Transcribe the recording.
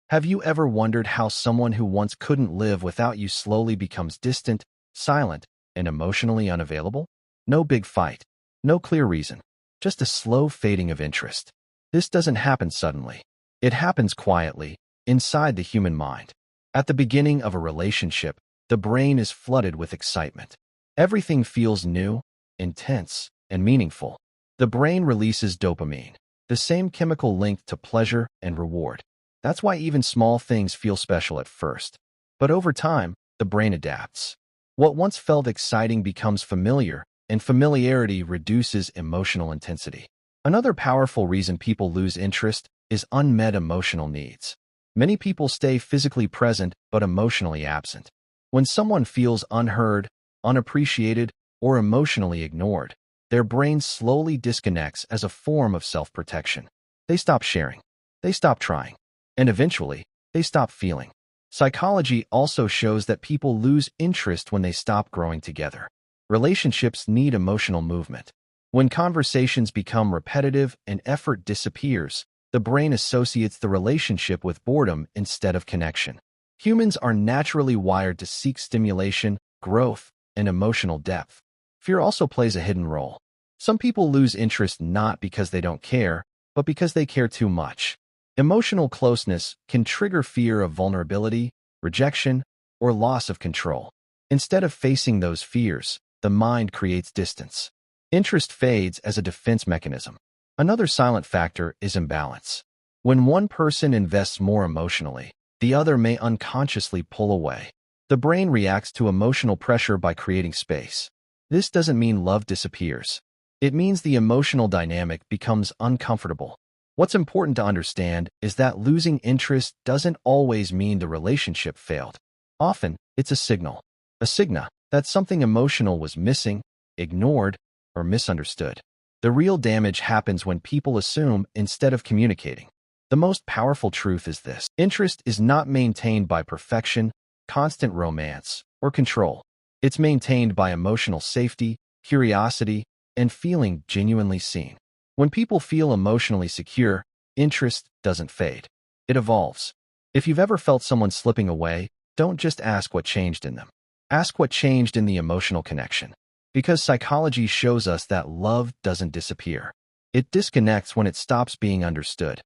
Have you ever wondered how someone who once couldn't live without you slowly becomes distant, silent, and emotionally unavailable? No big fight, no clear reason, just a slow fading of interest. This doesn't happen suddenly. It happens quietly, inside the human mind. At the beginning of a relationship, the brain is flooded with excitement. Everything feels new, intense, and meaningful. The brain releases dopamine, the same chemical linked to pleasure and reward. That's why even small things feel special at first. But over time, the brain adapts. What once felt exciting becomes familiar, and familiarity reduces emotional intensity. Another powerful reason people lose interest is unmet emotional needs. Many people stay physically present but emotionally absent. When someone feels unheard, unappreciated, or emotionally ignored, their brain slowly disconnects as a form of self-protection. They stop sharing. They stop trying. And eventually, they stop feeling. Psychology also shows that people lose interest when they stop growing together. Relationships need emotional movement. When conversations become repetitive and effort disappears, the brain associates the relationship with boredom instead of connection. Humans are naturally wired to seek stimulation, growth, and emotional depth. Fear also plays a hidden role. Some people lose interest not because they don't care, but because they care too much. Emotional closeness can trigger fear of vulnerability, rejection, or loss of control. Instead of facing those fears, the mind creates distance. Interest fades as a defense mechanism. Another silent factor is imbalance. When one person invests more emotionally, the other may unconsciously pull away. The brain reacts to emotional pressure by creating space. This doesn't mean love disappears. It means the emotional dynamic becomes uncomfortable. What's important to understand is that losing interest doesn't always mean the relationship failed. Often, it's a signal that something emotional was missing, ignored, or misunderstood. The real damage happens when people assume instead of communicating. The most powerful truth is this: interest is not maintained by perfection, constant romance, or control. It's maintained by emotional safety, curiosity, and feeling genuinely seen. When people feel emotionally secure, interest doesn't fade. It evolves. If you've ever felt someone slipping away, don't just ask what changed in them. Ask what changed in the emotional connection. Because psychology shows us that love doesn't disappear. It disconnects when it stops being understood.